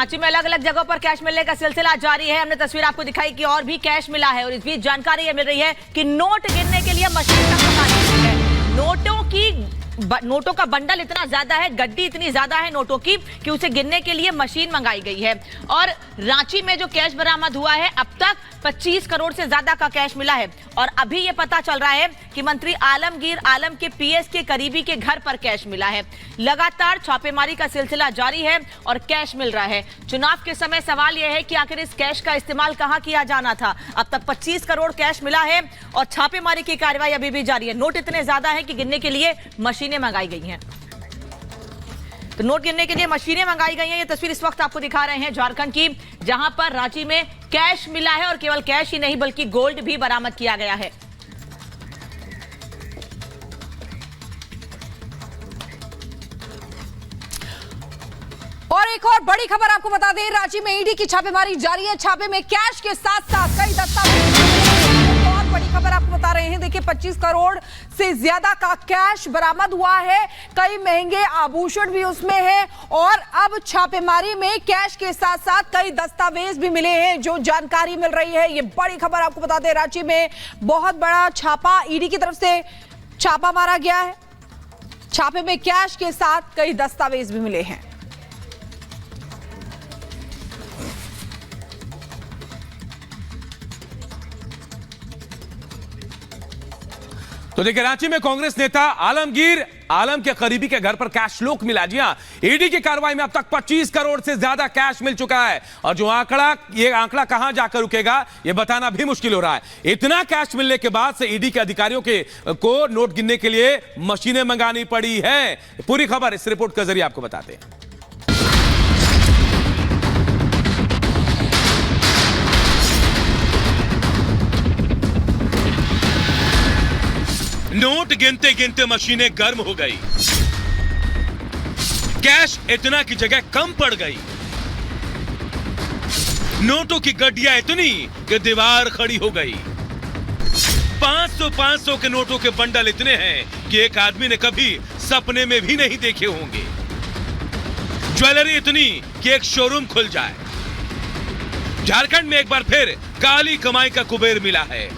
रांची में अलग अलग जगहों पर कैश मिलने का सिलसिला जारी है। हमने तस्वीर आपको दिखाई कि और भी कैश मिला है और इस बीच जानकारी ये मिल रही है कि नोट गिनने के लिए मशीन तक मंगा दी गई है। नोटों का बंडल इतना ज्यादा है, गड्डी इतनी ज्यादा है नोटों की कि उसे गिनने के लिए मशीन मंगाई गई है। और रांची में जो कैश बरामद हुआ है, अब तक 25 करोड़ से ज्यादा का कैश मिला है। और अभी ये पता चल रहा है कि मंत्री आलमगीर आलम के पीएस के करीबी के घर पर कैश मिला है। लगातार छापेमारी का सिलसिला जारी है और कैश मिल रहा है। चुनाव के समय सवाल यह है कि आखिर इस कैश का इस्तेमाल कहां किया जाना था। अब तक 25 करोड़ कैश मिला है और छापेमारी की कार्रवाई अभी भी जारी है। नोट इतने ज्यादा है कि गिनने के लिए मशीनें मंगाई गई हैं। तो नोट गिनने के लिए मशीनें मंगाई गई हैं। ये तस्वीर इस वक्त आपको दिखा रहे हैं झारखंड की, जहां पर रांची में कैश मिला है और केवल कैश ही नहीं बल्कि गोल्ड भी बरामद किया गया है। और एक और बड़ी खबर आपको बता दें, रांची में ईडी की छापेमारी जारी है। छापे में कैश के साथ साथ कई दस्तावेज। बहुत बड़ी खबर आपको बता रहे हैं। देखिए, 25 करोड़ से ज्यादा का कैश बरामद हुआ है। कई महंगे आभूषण भी उसमें हैं और अब छापेमारी में कैश के साथ साथ कई दस्तावेज भी मिले हैं, जो जानकारी मिल रही है। ये बड़ी खबर आपको बता दें, रांची में बहुत बड़ा छापा ईडी की तरफ से छापा मारा गया है। छापे में कैश के साथ कई दस्तावेज भी मिले हैं। तो देखिए, रांची में कांग्रेस नेता आलमगीर आलम के करीबी के घर पर कैश लॉक मिला। जी हां, ईडी की कार्रवाई में अब तक 25 करोड़ से ज्यादा कैश मिल चुका है। और जो ये आंकड़ा कहां जाकर रुकेगा, ये बताना भी मुश्किल हो रहा है। इतना कैश मिलने के बाद से ईडी के अधिकारियों को नोट गिनने के लिए मशीनें मंगानी पड़ी है। पूरी खबर इस रिपोर्ट के जरिए आपको बताते हैं। नोट गिनते गिनते मशीनें गर्म हो गई। कैश इतना की जगह कम पड़ गई। नोटों की गड्डियां इतनी कि दीवार खड़ी हो गई। 500 के नोटों के बंडल इतने हैं कि एक आदमी ने कभी सपने में भी नहीं देखे होंगे। ज्वेलरी इतनी कि एक शोरूम खुल जाए। झारखंड में एक बार फिर काली कमाई का कुबेर मिला है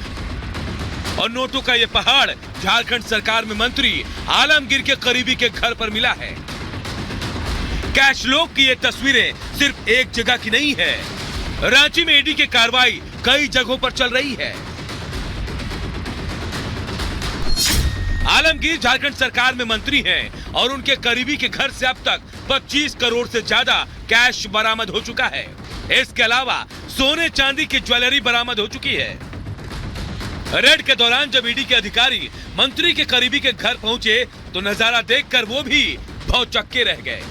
और नोटों का यह पहाड़ झारखंड सरकार में मंत्री आलमगीर के करीबी के घर पर मिला है। कैश लॉक की ये तस्वीरें सिर्फ एक जगह की नहीं है। रांची में ईडी की कार्रवाई कई जगहों पर चल रही है। आलमगीर झारखंड सरकार में मंत्री हैं और उनके करीबी के घर से अब तक 25 करोड़ से ज्यादा कैश बरामद हो चुका है। इसके अलावा सोने चांदी की ज्वेलरी बरामद हो चुकी है। रेड के दौरान जब ईडी के अधिकारी मंत्री के करीबी के घर पहुंचे तो नजारा देखकर वो भी भौचक्के रह गए।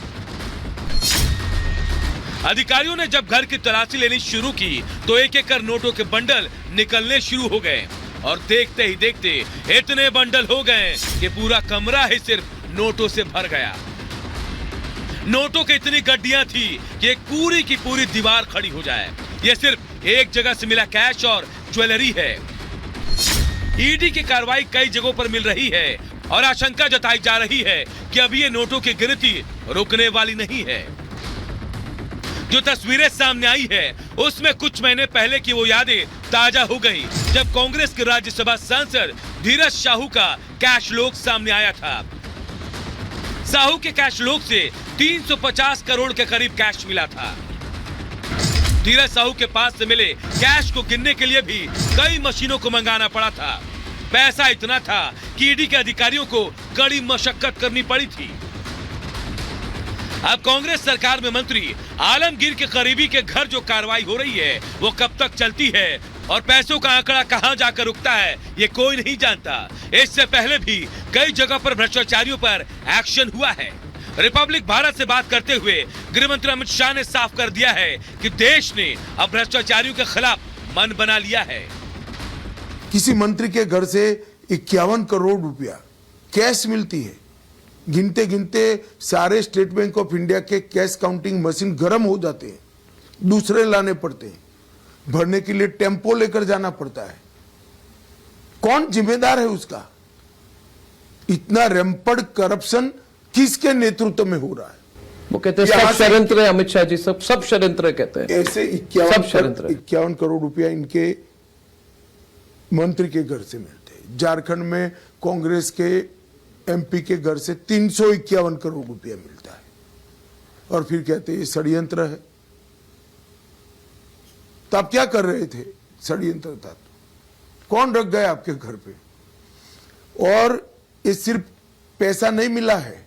अधिकारियों ने जब घर की तलाशी लेनी शुरू की तो एक एक कर नोटों के बंडल निकलने शुरू हो गए और देखते ही देखते इतने बंडल हो गए कि पूरा कमरा ही सिर्फ नोटों से भर गया। नोटों की इतनी गड्डियां थी कि एक पूरी की पूरी दीवार खड़ी हो जाए। यह सिर्फ एक जगह से मिला कैश और ज्वेलरी है। ईडी की कार्रवाई कई जगहों पर मिल रही है और आशंका जताई जा रही है कि अभी ये नोटों की गिनती रुकने वाली नहीं है। जो तस्वीरें सामने आई है उसमें कुछ महीने पहले की वो यादें ताजा हो गई, जब कांग्रेस के राज्यसभा सांसद धीरज साहू का कैश लॉक सामने आया था। साहू के कैश लॉक से 350 करोड़ के करीब कैश मिला था। धीरज साहू के पास से मिले कैश को गिनने के लिए भी कई मशीनों को मंगाना पड़ा था। पैसा इतना था कि ईडी के अधिकारियों को कड़ी मशक्कत करनी पड़ी थी। अब कांग्रेस सरकार में मंत्री आलमगीर के करीबी के घर जो कार्रवाई हो रही है वो कब तक चलती है और पैसों का आंकड़ा कहां जाकर रुकता है ये कोई नहीं जानता। इससे पहले भी कई जगह पर भ्रष्टाचारियों पर एक्शन हुआ है। रिपब्लिक भारत से बात करते हुए गृह मंत्री अमित शाह ने साफ कर दिया है कि देश ने अब भ्रष्टाचारियों के खिलाफ मन बना लिया है। किसी मंत्री के घर से 51 करोड़ रुपया कैश मिलती है। गिनते गिनते सारे स्टेट बैंक ऑफ इंडिया के कैश काउंटिंग मशीन गर्म हो जाते हैं, दूसरे लाने पड़ते हैं, भरने के लिए टेम्पो लेकर जाना पड़ता है। कौन जिम्मेदार है उसका? इतना रैंपड करप्शन किसके नेतृत्व में हो रहा है? वो कहते हैं यहाँ सब से- षड्यंत्र है, अमित शाह जी सब षड्यंत्र कहते हैं। ऐसे सब षड्यंत्र है। 51 करोड़ रुपया इनके मंत्री के घर से मिलते हैं। झारखंड में कांग्रेस के एमपी के घर से 351 करोड़ रुपया मिलता है, और फिर कहते हैं ये षड्यंत्र है। तो आप क्या कर रहे थे? षड्यंत्र था तो कौन रख गए आपके घर पे? और ये सिर्फ पैसा नहीं मिला है,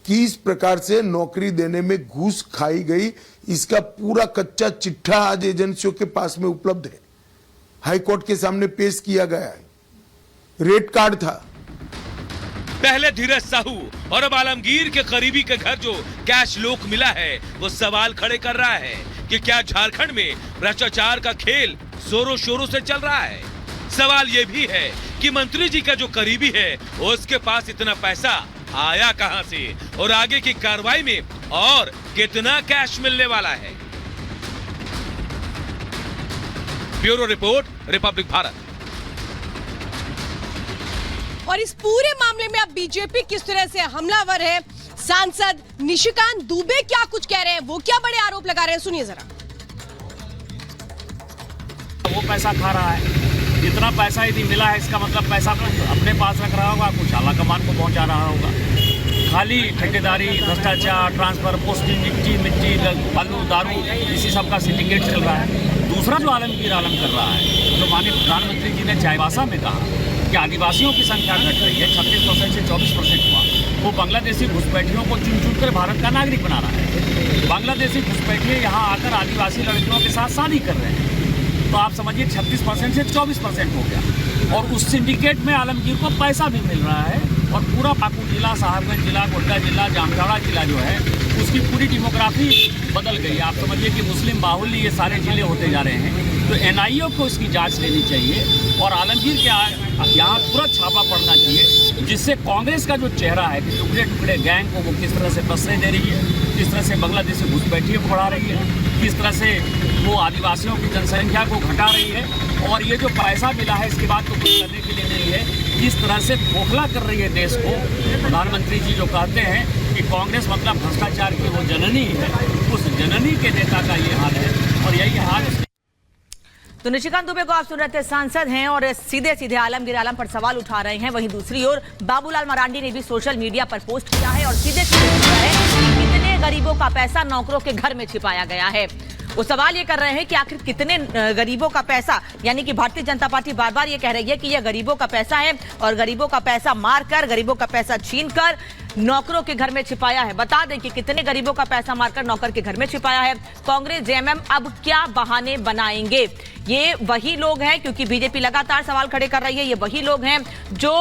किस प्रकार से नौकरी देने में घूस खाई गई, इसका पूरा कच्चा चिट्ठा आज एजेंसियों के पास में उपलब्ध है, हाईकोर्ट के सामने पेश किया गया है, रेड कार्ड था। पहले धीरज साहू और अब आलमगीर के करीबी के घर जो कैश लोक मिला है, वो सवाल खड़े कर रहा है कि क्या झारखंड में भ्रष्टाचार का खेल जोरों शोरों से चल रहा है। सवाल ये भी है कि मंत्री जी का जो करीबी है, उसके पास इतना पैसा आया कहां से, और आगे की कार्रवाई में और कितना कैश मिलने वाला है। Bureau report, Republic Bharat. और इस पूरे मामले में अब बीजेपी किस तरह से हमलावर है, सांसद निशिकांत दुबे क्या कुछ कह रहे हैं, वो क्या बड़े आरोप लगा रहे हैं, सुनिए जरा। वो पैसा खा रहा है, जितना पैसा यदि मिला है इसका मतलब पैसा अपने पास रख रहा होगा, कुछ आला कमान को पहुंचा रहा होगा। खाली ठेकेदारी, भ्रष्टाचार, ट्रांसफर, पोस्टिंग, मिट्टी, बालू, दारू, इसी सब का सिंडिकेट चल रहा है। दूसरा जो आलम कर रहा है, जो माननीय प्रधानमंत्री जी ने चाईबासा में कहा कि आदिवासियों की संख्या घट रही है, 36% से 24% हुआ। वो बांग्लादेशी घुसपैठियों को चुन कर भारत का नागरिक बना रहा है। बांग्लादेशी घुसपैठिए यहाँ आकर आदिवासी लड़कियों के साथ शादी कर रहे हैं, तो आप समझिए 36% से 24% हो गया। और उस सिंडिकेट में आलमगीर को पैसा भी मिल रहा है, और पूरा पाकुड़ जिला, साहबगंज जिला, गोड्डा जिला, जामताड़ा जिला जो है, उसकी पूरी डेमोग्राफी बदल गई। आप समझिए कि मुस्लिम बाहुल्य ये सारे जिले होते जा रहे हैं। तो एनआईए को इसकी जांच लेनी चाहिए, और आलमगीर के यहाँ तुरंत छापा पड़ना चाहिए, जिससे कांग्रेस का जो चेहरा है कि टुकड़े टुकड़े गैंग को वो किस तरह से पसरे दे रही है, किस तरह से बांग्लादेशी घुसपैठियों को बढ़ा रही है, किस तरह से वो आदिवासियों की जनसंख्या को घटा रही है, और ये जो पैसा मिला है इसके बाद तो कुछ करने के लिए नहीं है, किस तरह से खोखला कर रही है देश को। प्रधानमंत्री जी जो कहते हैं कि कांग्रेस मतलब भ्रष्टाचार की वो जननी है, उस जननी के नेता का ये हाल है, और यही हाल। तो निशिकांत दुबे को आप सुन रहे थे, सांसद हैं और सीधे सीधे आलमगीर आलम पर सवाल उठा रहे हैं। वहीं दूसरी ओर बाबूलाल मरांडी ने भी सोशल मीडिया पर पोस्ट किया है और सीधे सीधे पूछा है कि कितने गरीबों का पैसा नौकरों के घर में छिपाया गया है। वो सवाल ये कर रहे हैं कि आखिर कितने गरीबों का पैसा, यानी कि भारतीय जनता पार्टी बार बार ये कह रही है कि यह गरीबों का पैसा है और गरीबों का पैसा मारकर, गरीबों का पैसा छीनकर नौकरों के घर में छिपाया है। बता दें कि कितने गरीबों का पैसा मारकर नौकर के घर में छिपाया है। कांग्रेस जेएमएम अब क्या बहाने बनाएंगे? ये वही लोग हैं, क्योंकि बीजेपी लगातार सवाल खड़े कर रही है, ये वही लोग हैं जो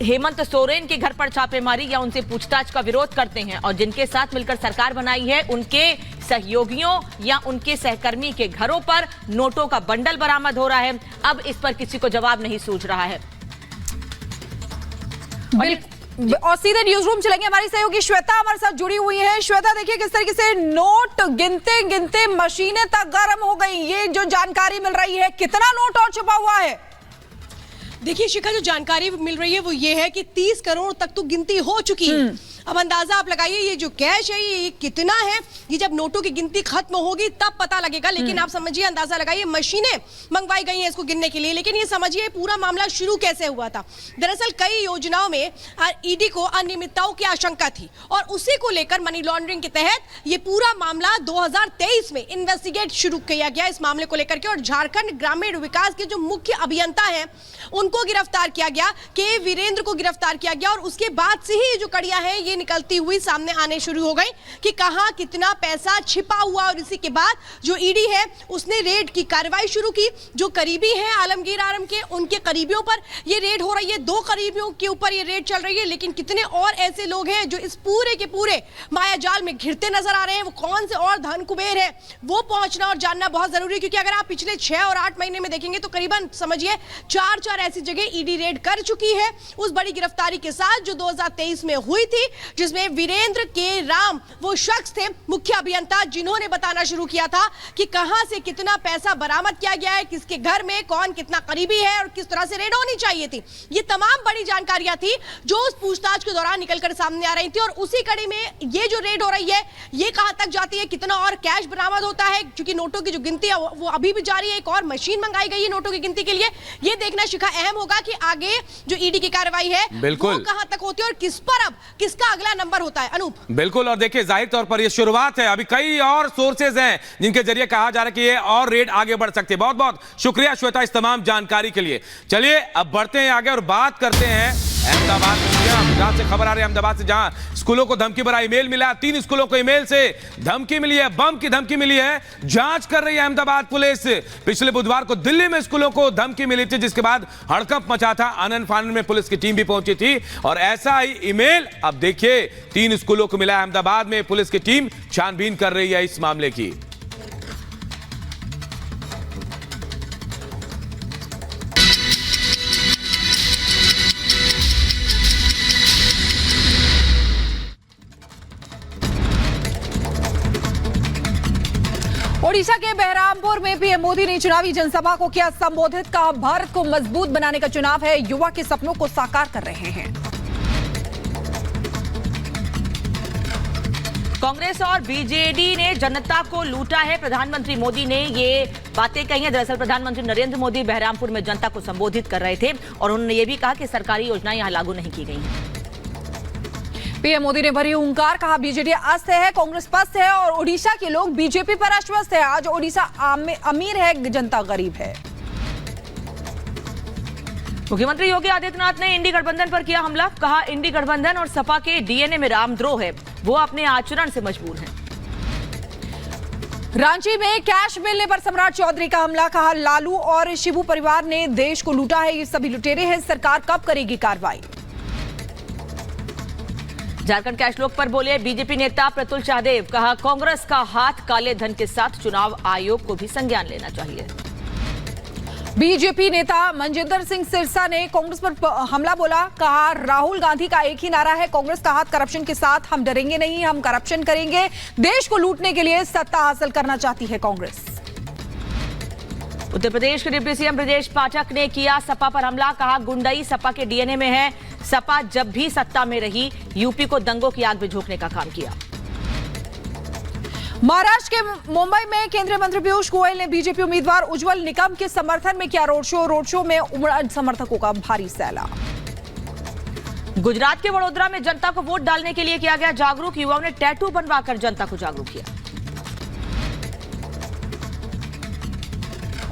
हेमंत सोरेन के घर पर छापेमारी या उनसे पूछताछ का विरोध करते हैं, और जिनके साथ मिलकर सरकार बनाई है उनके सहयोगियों या उनके सहकर्मी के घरों पर नोटों का बंडल बरामद हो रहा है। अब इस पर किसी को जवाब नहीं सूझ रहा है। और सीधे न्यूज रूम चलेंगे, हमारी सहयोगी श्वेता हमारे साथ जुड़ी हुई है। श्वेता, देखिए किस तरीके से नोट गिनते गिनते मशीनें तक गर्म हो गई, ये जो जानकारी मिल रही है, कितना नोट और छुपा हुआ है? देखिए शिखा, जो जानकारी मिल रही है वो ये है कि 30 करोड़ तक तो गिनती हो चुकी है। अब अंदाजा आप लगाइए ये जो कैश है ये कितना है। ये जब नोटों की गिनती खत्म होगी तब पता लगेगा, लेकिन आप समझिए, अंदाजा लगाइए, मशीनें मंगवाई गई हैं इसको गिनने के लिए। लेकिन ये समझिए पूरा मामला शुरू कैसे हुआ था। दरअसल कई योजनाओं में ईडी को अनियमितताओं की आशंका थी, और उसी को लेकर मनी लॉन्ड्रिंग के तहत ये पूरा मामला 2023 में इन्वेस्टिगेट शुरू किया गया इस मामले को लेकर के। और झारखंड ग्रामीण विकास के जो मुख्य अभियंता है उनको गिरफ्तार किया गया, के वीरेंद्र को गिरफ्तार किया गया, और उसके बाद से ही जो कड़ियां हैं ये निकलती हुई सामने आने शुरू हो गई कि कहां कितना पैसा छिपा हुआ। और इसी के बाद जो ईडी है उसने रेड की कार्रवाई शुरू की। जो करीबी हैं आलमगीर आलम के, उनके करीबियों पर ये रेड हो रही है, 2 करीबियों के ऊपर ये रेड चल रही है। लेकिन कितने और ऐसे लोग हैं जो इस पूरे के पूरे मायाजाल में घिरते नजर आ रहे हैं, वो कौन से और धन कुबेर है, वो पहुंचना और जानना बहुत जरूरी है। क्योंकि अगर आप पिछले 6 और 8 महीने में देखेंगे तो करीबन समझिए 4 ऐसी जगह ईडी रेड कर चुकी है उस बड़ी गिरफ्तारी के साथ जो 2023 में हुई थी। जिसमें वीरेंद्र के राम वो शख्स थे, मुख्य अभियंता, जिन्होंने बताना शुरू किया था कि कहां से कितना पैसा बरामद किया गया है, किसके घर में कौन कितना करीबी है और किस तरह से रेड होनी चाहिए थी। ये तमाम बड़ी जानकारियां थी जो उस पूछताछ के दौरान निकलकर सामने आ रही थी। और उसी कड़ी में ये जो रेड हो रही है ये कहां तक जाती है, कितना और कैश बरामद होता है, क्योंकि नोटों की जो गिनती है वो अभी भी जारी है। एक और मशीन मंगाई गई है नोटों की गिनती के लिए। ये देखना शिखा अहम होगा कि आगे जो ईडी की कार्रवाई है वो कहां तक होती है और किस पर अब किसका अगला नंबर होता है। अनूप, बिल्कुल, और देखिए जाहिर तौर पर ये शुरुआत है, अभी कई और सोर्सेज हैं जिनके जरिए कहा जा रहा है कि ये और रेड आगे बढ़ सकती है। बहुत बहुत शुक्रिया श्वेता इस तमाम जानकारी के लिए। चलिए अब बढ़ते हैं आगे और बात करते हैं अहमदाबाद जहां से खबर आ रही है, अहमदाबाद से, जहां स्कूलों को धमकी भरा ईमेल मिला। 3 स्कूलों को ईमेल से धमकी मिली है, बम की धमकी मिली है। जांच कर रही है अहमदाबाद पुलिस। पिछले बुधवार को दिल्ली में स्कूलों को धमकी मिली थी, जिसके बाद हड़कंप मचा था। आनंद फानन में पुलिस की टीम भी पहुंची थी और ऐसा ही ईमेल अब देखिए 3 स्कूलों को मिला है। अहमदाबाद में पुलिस की टीम छानबीन कर रही है इस मामले की। ओडिशा के बहरामपुर में पीएम मोदी ने चुनावी जनसभा को किया संबोधित। कहा भारत को मजबूत बनाने का चुनाव है, युवा के सपनों को साकार कर रहे हैं। कांग्रेस और बीजेडी ने जनता को लूटा है, प्रधानमंत्री मोदी ने ये बातें कही हैं। दरअसल प्रधानमंत्री नरेंद्र मोदी बहरामपुर में जनता को संबोधित कर रहे थे और उन्होंने ये भी कहा कि सरकारी योजनाएं यहां लागू नहीं की गई हैं। पीएम मोदी ने भरी हुंकार। कहा बीजेडी अस्त है, कांग्रेस पस्त है और ओडिशा के लोग बीजेपी पर आश्वस्त है। आज ओडिशा अमीर है, जनता गरीब है। मुख्यमंत्री योगी आदित्यनाथ ने इंडी गठबंधन पर किया हमला। कहा इंडी गठबंधन और सपा के डीएनए में रामद्रोह है, वो अपने आचरण से मजबूर हैं। रांची में कैश मिलने पर सम्राट चौधरी का हमला। कहा लालू और शिबू परिवार ने देश को लूटा है, ये सभी लुटेरे हैं, सरकार कब करेगी कार्रवाई। झारखंड कैश लोक पर बोले बीजेपी नेता प्रतुल शाहदेव। कहा कांग्रेस का हाथ काले धन के साथ, चुनाव आयोग को भी संज्ञान लेना चाहिए। बीजेपी नेता मनजिंदर सिंह सिरसा ने कांग्रेस पर हमला बोला। कहा राहुल गांधी का एक ही नारा है, कांग्रेस का हाथ करप्शन के साथ, हम डरेंगे नहीं, हम करप्शन करेंगे। देश को लूटने के लिए सत्ता हासिल करना चाहती है कांग्रेस। उत्तर प्रदेश के डिप्टी सीएम ब्रजेश पाठक ने किया सपा पर हमला। कहा गुंडई सपा के डीएनए में है, सपा जब भी सत्ता में रही यूपी को दंगों की आग में झोंकने का काम किया। महाराष्ट्र के मुंबई में केंद्रीय मंत्री पीयूष गोयल ने बीजेपी उम्मीदवार उज्जवल निकम के समर्थन में किया रोड शो। रोड शो में उमड़ा समर्थकों का भारी सैलाब। गुजरात के वडोदरा में जनता को वोट डालने के लिए किया गया जागरूक। युवाओं ने टैटू बनवाकर जनता को जागरूक किया।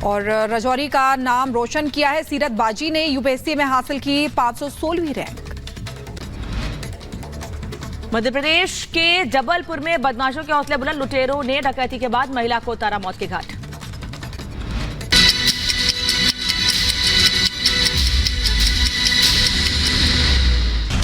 और राजौरी का नाम रोशन किया है। सीरत बाजी ने यूपीएससी में हासिल की 516वीं रैंक। मध्य प्रदेश के जबलपुर में बदमाशों के हौसले बुलंद, लुटेरों ने डकैती के बाद महिला को उतारा मौत के घाट।